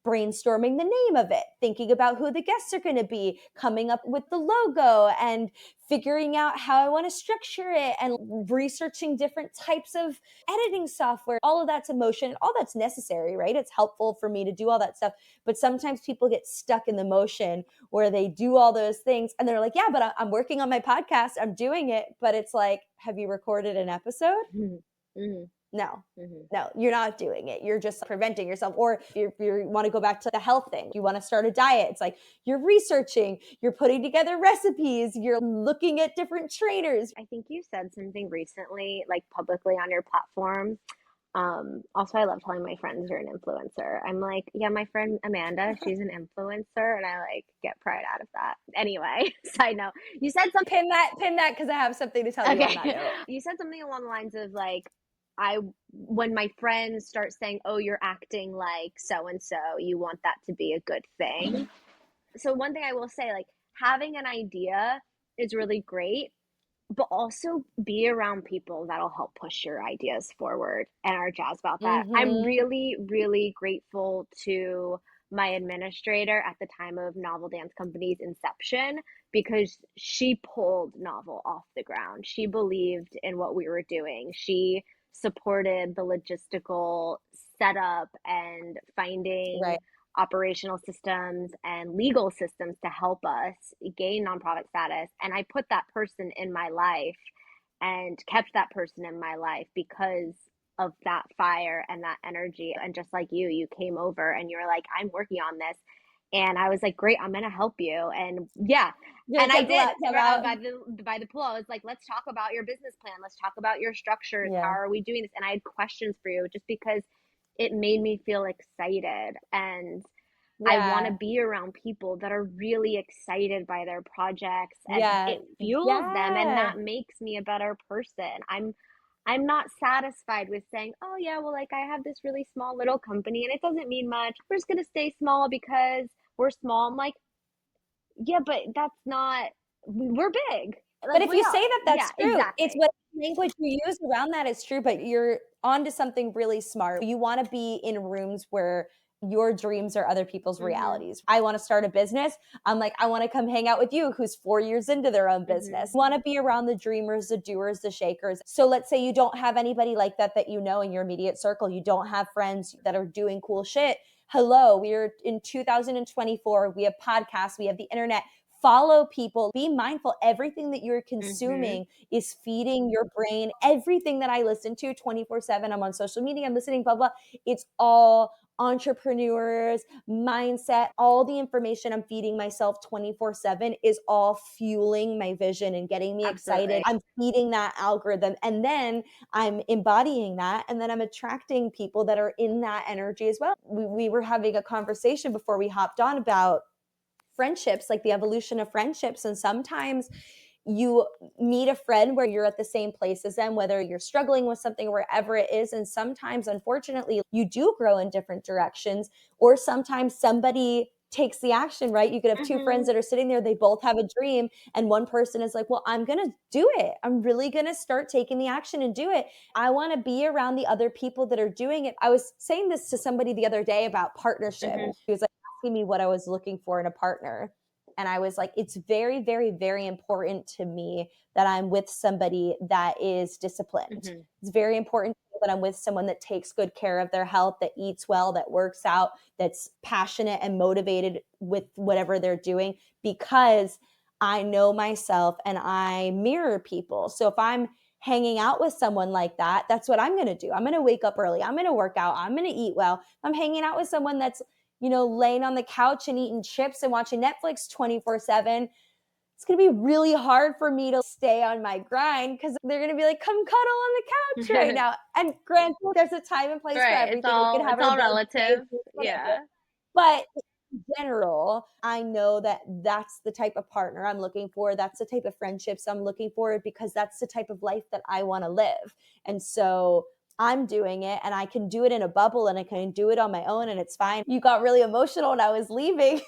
brainstorming the name of it, thinking about who the guests are going to be, coming up with the logo and figuring out how I want to structure it and researching different types of editing software. All of that's emotion, all that's necessary, right? It's helpful for me to do all that stuff. But sometimes people get stuck in the motion where they do all those things and they're like, yeah, but I'm working on my podcast, I'm doing it. But it's like, have you recorded an episode? Hmm. Hmm. No, Hmm. no, you're not doing it. You're just preventing yourself. Or if you want to go back to the health thing, you want to start a diet. It's like you're researching, you're putting together recipes, you're looking at different trainers. I think you said something recently, like publicly on your platform. Also, I love telling my friends you're an influencer. I'm like, yeah, my friend Amanda, she's an influencer, and I like get pride out of that. Anyway, side note, you said something. Pin that because I have something to tell you on that Okay, note. you said something along the lines of like, I when my friends start saying, "Oh, you're acting like so and so," you want that to be a good thing. So one thing I will say, like having an idea is really great, but also be around people that'll help push your ideas forward and are jazzed about that. I'm Mm-hmm. really, really grateful to my administrator at the time of Novel Dance Company's inception, because she pulled Novel off the ground. She believed in what we were doing. She supported the logistical setup and finding Right. operational systems and legal systems to help us gain nonprofit status. And I put that person in my life and kept that person in my life because of that fire and that energy. And just like you came over and you were like, I'm working on this. And I was like, great, I'm gonna help you. And yeah, You're and like, I let's did come out. by the pool. I was like, let's talk about your business plan. Let's talk about your structures. How Yeah. are we doing this? And I had questions for you just because it made me feel excited. And I want to Yeah. be around people that are really excited by their projects, and Yeah. it fuels them, and Yeah. that makes me a better person. I'm not satisfied with saying, "Oh yeah, well like I have this really small little company and it doesn't mean much. We're just going to stay small because we're small." I'm like, "Yeah, but that's not we're big." But Like if we you say are. that, Yeah, that's true. It's exactly. what language you use around that is true, but you're onto something really smart. You want to be in rooms where your dreams are other people's Mhm. realities. I want to start a business. I'm like, I want to come hang out with you, who's 4 years into their own business. Mhm. Want to be around the dreamers, the doers, the shakers. So let's say you don't have anybody like that you know in your immediate circle. You don't have friends that are doing cool shit. Hello, we're in 2024. We have podcasts, we have the internet. Follow people, be mindful. Everything that you're Mhm. consuming is feeding your brain. Everything that I listen to 24/7, I'm on social media, I'm listening, blah, blah. It's all entrepreneurs, mindset, all the information I'm feeding myself 24/7 is all fueling my vision and getting me excited. Absolutely. I'm feeding that algorithm and then I'm embodying that and then I'm attracting people that are in that energy as well. We were having a conversation before we hopped on about friendships, like the evolution of friendships. And sometimes you meet a friend where you're at the same place as them, whether you're struggling with something, wherever it is. And sometimes, unfortunately, you do grow in different directions, or sometimes somebody takes the action, right? You could have two friends Mhm. that are sitting there, they both have a dream, and one person is like, well, I'm going to do it. I'm really going to start taking the action and do it. I want to be around the other people that are doing it. I was saying this to somebody the other day about partnership. Mhm. He was like asking me what I was looking for in a partner. And I was like, it's very, very, very important to me that I'm with somebody that is disciplined. Mhm. It's very important that I'm with someone that takes good care of their health, that eats well, that works out, that's passionate and motivated with whatever they're doing, because I know myself and I mirror people. So if I'm hanging out with someone like that, that's what I'm going to do. I'm going to wake up early. I'm going to work out. I'm going to eat well. If I'm hanging out with someone that's laying on the couch and eating chips and watching Netflix 24/7, it's going to be really hard for me to stay on my grind because they're going to be like, come cuddle on the couch right now. And granted, there's a time and place for Right. everything. We can have It's our all bed days, relative. whatever. Yeah. But in general, I know that that's the type of partner I'm looking for. That's the type of friendships I'm looking for because that's the type of life that I want to live. And so I'm doing it and I can do it in a bubble and I can do it on my own and it's fine. You got really emotional when I was leaving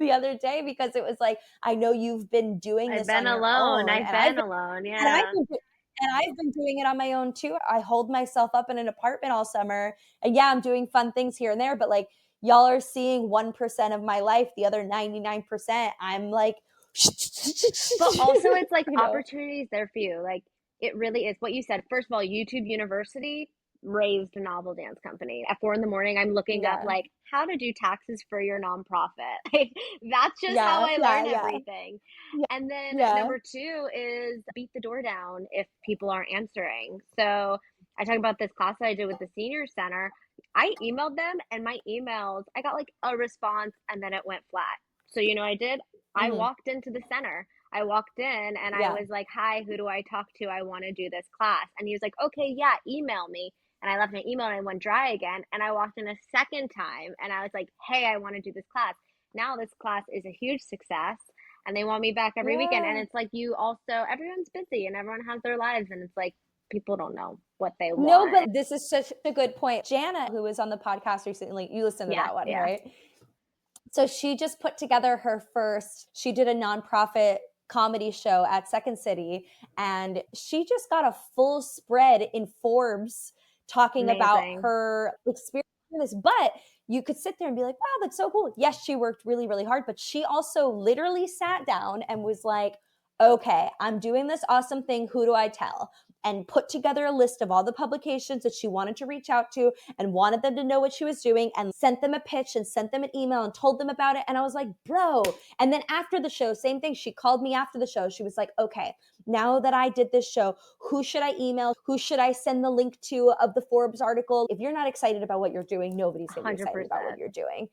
the other day because it was like, I know you've been doing I've this been on your alone. own I've and I've been been alone. and I've Yeah. been and I've been doing it on my own too. I hold myself up in an apartment all summer. And yeah, I'm doing fun things here and there, but like y'all are seeing 1% of my life, the other 99%, I'm like, But also, it's like you know, opportunities there for you. Like, it really is what you said. First of all, YouTube University raised a novel dance company. At 4 in the morning, I'm looking up yeah, like how to do taxes for your nonprofit. Like, that's just how yeah, I yeah, learn yeah, everything. yeah, And then yeah. number two is beat the door down if people aren't answering. So I talk about this class that I did with the senior center. I emailed them, and my emails, I got like a response, and then it went flat. So you know what I did? I Mm-hmm. walked into the center. I walked in and I Yeah. was like, "Hi, who do I talk to? I want to do this class." And he was like, "Okay, yeah, email me." And I left my email and I went dry again. And I walked in a second time and I was like, "Hey, I want to do this class." Now this class is a huge success and they want me back every weekend. And Yeah. it's like you also, everyone's busy and everyone has their lives. And it's like people don't know what they No, want. but this is such a good point. Jana, who was on the podcast recently, you listened to Yeah, that one, yeah. right? So she just put together she did a nonprofit comedy show at Second City, and she just got a full spread in Forbes talking about Amazing. her experience in this. But you could sit there and be like, wow, that's so cool. Yes, she worked really, really hard, but she also literally sat down and was like, okay, I'm doing this awesome thing. Who do I tell? and put together a list of all the publications that she wanted to reach out to and wanted them to know what she was doing, and sent them a pitch and sent them an email and told them about it. And I was like, bro. And then after the show, same thing. She called me after the show. She was like, okay, now that I did this show, who should I email? Who should I send the link to of the Forbes article? If you're not excited about what you're doing, nobody's going to be excited about what 100%. you're doing.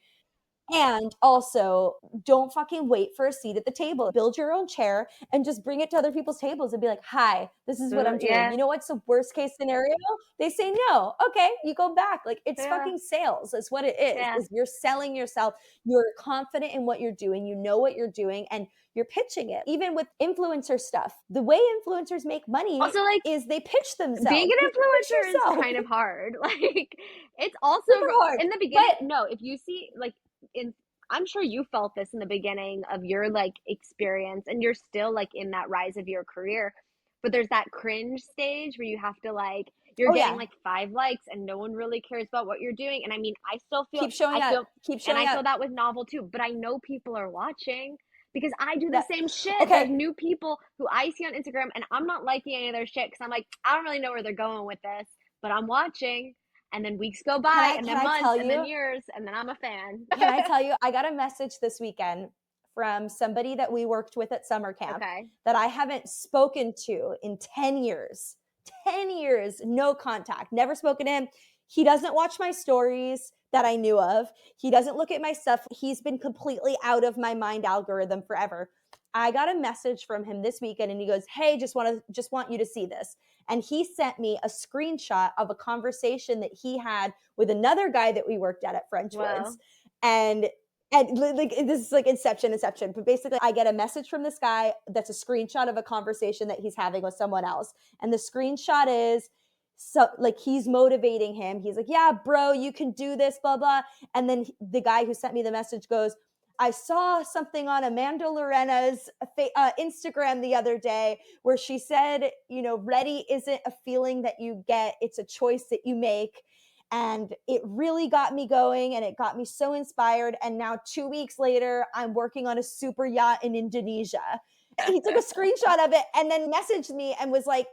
And also, don't fucking wait for a seat at the table. Build your own chair and just bring it to other people's tables and be like, hi, this is what I'm doing. Yeah. You know what's the worst case scenario? They say no. Okay, you go back. Like, it's Yeah. fucking sales. That's what it is. Yeah. Is you're selling yourself. You're confident in what you're doing. You know what you're doing, and you're pitching it. Even with influencer stuff, the way influencers make money Also, like, is they pitch themselves. being an You pitch influencer is yourself. kind of hard. Like, it's also Super hard. in the beginning. But No, if you see, like, in I'm sure you felt this in the beginning of your like experience, and you're still like in that rise of your career. But there's that cringe stage where you have to like you're oh getting yeah, like 5 likes and no one really cares about what you're doing. And I mean, I still feel keep showing I up. feel Keep and showing I up. feel that with novel too, but I know people are watching because I do the That same shit. okay. There's new people who I see on Instagram and I'm not liking any of their shit because I'm like, I don't really know where they're going with this, but I'm watching. And then weeks go Can by, I and can then I months, tell and then you? years, and then I'm a fan. Can I tell you? I got a message this weekend from somebody that we worked with at summer camp Okay. that I haven't spoken to in 10 years. 10 years, no contact, never spoken to him. He doesn't watch my stories that I knew of. He doesn't look at my stuff. He's been completely out of my mind algorithm forever. I got a message from him this weekend and he goes, "Hey, just want you to see this." And he sent me a screenshot of a conversation that he had with another guy that we worked at Frenchwoods. Well, And like this is like inception. But basically, I get a message from this guy that's a screenshot of a conversation that he's having with someone else, and the screenshot is so like he's motivating him. He's like, "Yeah, bro, you can do this, blah blah." And then the guy who sent me the message goes, "I saw something on Amanda Lorena's Instagram the other day where she said, you know, ready isn't a feeling that you get; it's a choice that you make." And it really got me going and it got me so inspired. And now 2 weeks later, I'm working on a super yacht in Indonesia. He took a screenshot of it and then messaged me and was like,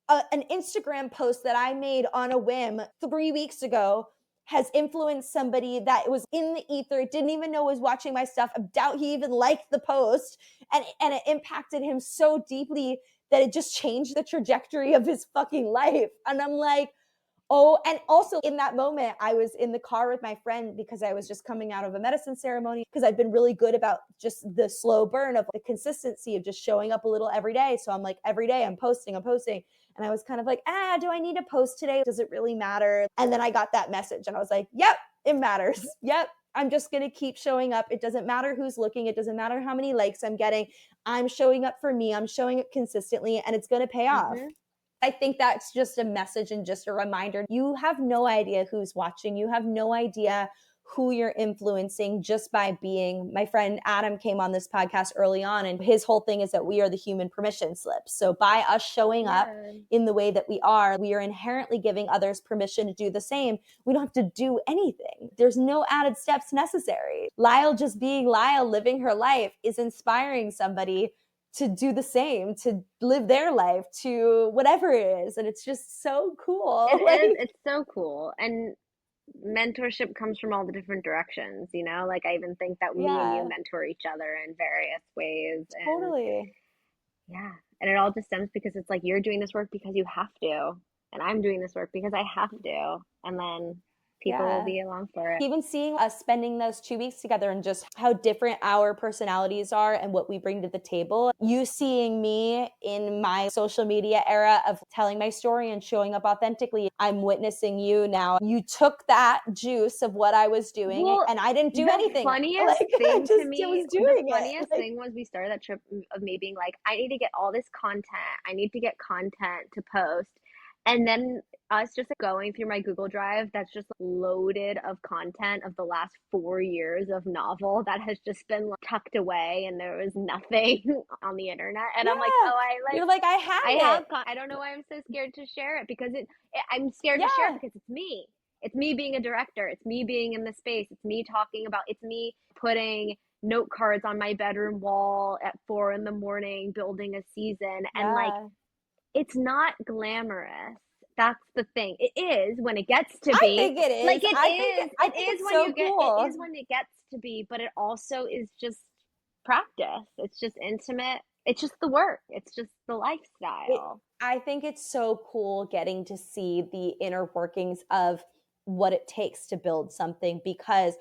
an Instagram post that I made on a whim 3 weeks ago has influenced somebody that was in the ether, didn't even know was watching my stuff. I doubt he even liked the post. And it impacted him so deeply that it just changed the trajectory of his fucking life. And I'm like, oh, and also in that moment, I was in the car with my friend because I was just coming out of a medicine ceremony because I've been really good about just the slow burn of the consistency of just showing up a little every day. So I'm like, every day I'm posting. And I was kind of like, do I need to post today? Does it really matter? And then I got that message and I was like, yep, it matters. Yep. I'm just going to keep showing up. It doesn't matter who's looking. It doesn't matter how many likes I'm getting. I'm showing up for me. I'm showing up consistently and it's going to pay off. mm-hmm. I think that's just a message and just a reminder. You have no idea who's watching. You have no idea who you're influencing just by being. My friend Adam came on this podcast early on, and his whole thing is that we are the human permission slips. So by us showing up in the way that we are inherently giving others permission to do the same. We don't have to do anything. There's no added steps necessary. Lyle just being Lyle, living her life, is inspiring somebody to do the same, to live their life, to whatever it is. And it's just so cool. It is. It's so cool. And mentorship comes from all the different directions, you know? Like, I even think that me and you Yeah, mentor each other in various ways. And totally. yeah, and it all just stems because it's like you're doing this work because you have to, and I'm doing this work because I have to. And then people will Yeah. be along for it. Even seeing us spending those 2 weeks together and just how different our personalities are and what we bring to the table. You seeing me in my social media era of telling my story and showing up authentically. I'm witnessing you now. You took that juice of what I was doing Well, and I didn't do the anything. funniest Like thing to I me, was the doing it. funniest Like, thing was we started that trip of me being like, I need to get all this content. I need to get content to post. And then us just going through my Google Drive that's just loaded of content of the last 4 years of novel that has just been like, tucked away and there was nothing on the internet. And I'm like, yeah. oh, You're like, I have it. I don't know why I'm so scared to share it because I'm scared to share it Yeah. because it's me. It's me being a director. It's me being in the space. It's me talking about, it's me putting note cards on my bedroom wall at 4 in the morning, building a season. And like, Yeah. it's not glamorous. That's the thing. It is when it gets to I be. think it Like is. I think it's so it cool. is when it gets to be, but it also is just practice. It's just intimate. It's just the work. It's just the lifestyle. I think it's so cool getting to see the inner workings of what it takes to build something, because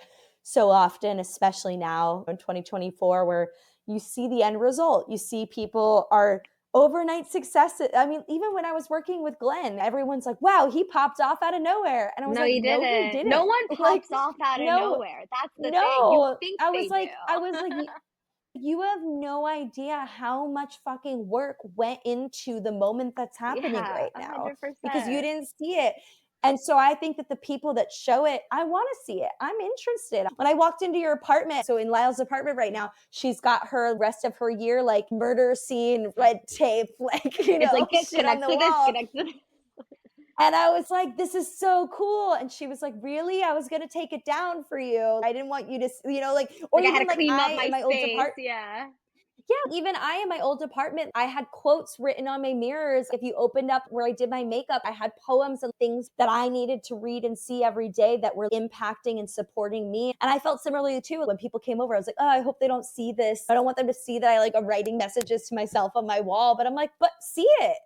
so often, especially now in 2024, where you see the end result, you see people are overnight successes. I mean, even when I was working with Glenn, everyone's like, wow, he popped off out of nowhere. And I was No, like, you no, he didn't. No didn't. one Like, pops off out of no, nowhere. That's the thing. You no. think I was they like, I do. was like, you have no idea how much fucking work went into the moment that's happening Yeah, right now, because you 100%. didn't see it. And so I think that the people that show it, I want to see it. I'm interested. When I walked into your apartment, so in Lyle's apartment right now, she's got her rest of her year, like murder scene, red tape, like, It's like get shit on connect the to this, wall. connect to this. And I was like, this is so cool. And she was like, really? I was going to take it down for you. I didn't want you to, like, or Like I had even to like clean up I my in my old space. apartment. Yeah. Yeah, even I in my old apartment, I had quotes written on my mirrors. If you opened up where I did my makeup, I had poems and things that I needed to read and see every day that were impacting and supporting me. And I felt similarly too when people came over. I was like, oh, I hope they don't see this. I don't want them to see that I like am writing messages to myself on my wall. But I'm like, but see it.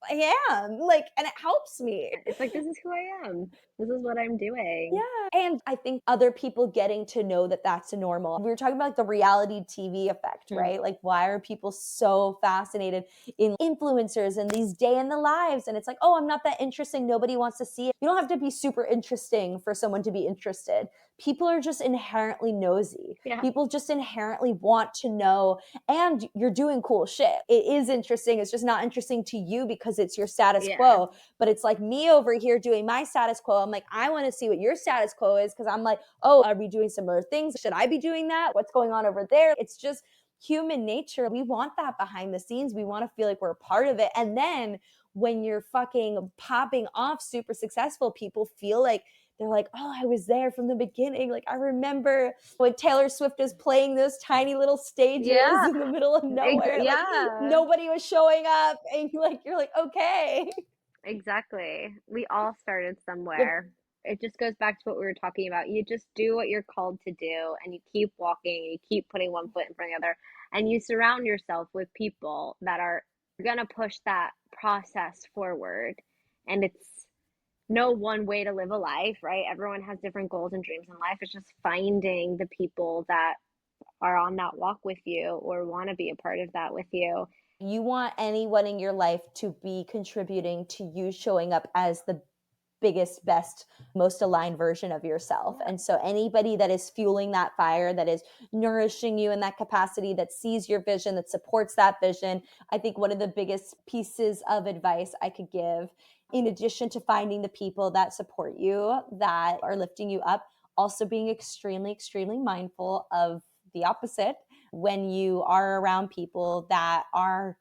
I am like, and it helps me. It's like this is who I am. This is what I'm doing. Yeah. And I think other people getting to know that that's normal. We were talking about like the reality TV effect, Hmm. right? Like, why are people so fascinated in influencers and these day in the lives? And it's like, oh, I'm not that interesting. Nobody wants to see it. You don't have to be super interesting for someone to be interested. People are just inherently nosy. Yeah. People just inherently want to know, and you're doing cool shit. It is interesting. It's just not interesting to you because it's your status Yeah. quo. But it's like me over here doing my status quo. I'm like, I want to see what your status quo is, because I'm like, oh, are we doing similar things? Should I be doing that? What's going on over there? It's just human nature. We want that behind the scenes. We want to feel like we're a part of it. And then when you're fucking popping off super successful, people feel like they're like, oh, I was there from the beginning. Like, I remember when Taylor Swift was playing those tiny little stages Yeah. in the middle of nowhere. Like, Yeah. nobody was showing up. And you're like, okay. Exactly. We all started Yep. somewhere. It just goes back to what we were talking about. You just do what you're called to do and you keep walking, you keep putting one foot in front of the other, and you surround yourself with people that are going to push that process forward. And it's no one way to live a life, right? Everyone has different goals and dreams in life. It's just finding the people that are on that walk with you or want to be a part of that with you. You want anyone in your life to be contributing to you showing up as the biggest, best, most aligned version of yourself. Yeah. And so anybody that is fueling that fire, that is nourishing you in that capacity, that sees your vision, that supports that vision, I think one of the biggest pieces of advice I could give, in addition to finding the people that support you, that are lifting you up, also being extremely, extremely mindful of the opposite when you are around people that are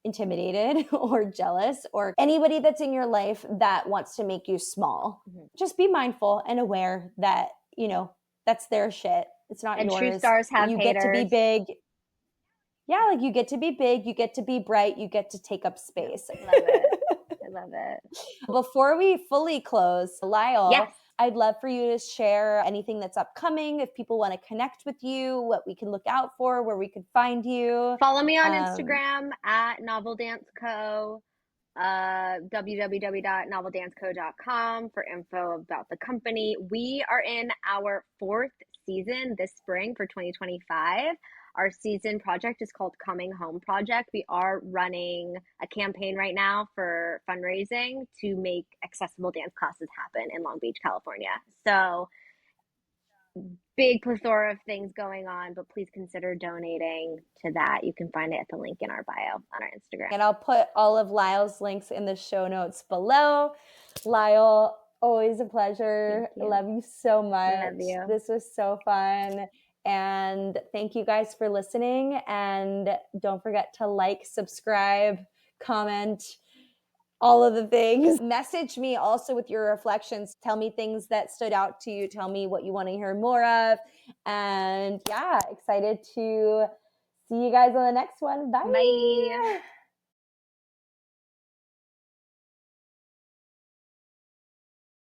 intimidated or jealous, or anybody that's in your life that wants to make you small. Mm-hmm. Just be mindful and aware that, that's their shit. It's not And true yours. stars have You get to be haters. big. Yeah, like you get to be big, you get to be bright, you get to take up Yeah, space. love it. I love it. Before we fully close, Yes. Lyle, I'd love for you to share anything that's upcoming, if people want to connect with you, what we can look out for, where we could find you. Follow me on Um, Instagram at Novel Dance Co. www.noveldanceco.com for info about the company. We are in our fourth season this spring for 2025. Our season project is called Coming Home Project. We are running a campaign right now for fundraising to make accessible dance classes happen in Long Beach, California. So big plethora of things going on, but please consider donating to that. You can find it at the link in our bio on our Instagram. And I'll put all of Lyle's links in the show notes below. Lyle, always a pleasure. Thank I you. love you so Love much. you. This was so fun. And thank you guys for listening. And don't forget to like, subscribe, comment, all of the things. Message me also with your reflections. Tell me things that stood out to you. Tell me what you want to hear more of. And yeah, excited to see you guys on the next one. Bye. Bye.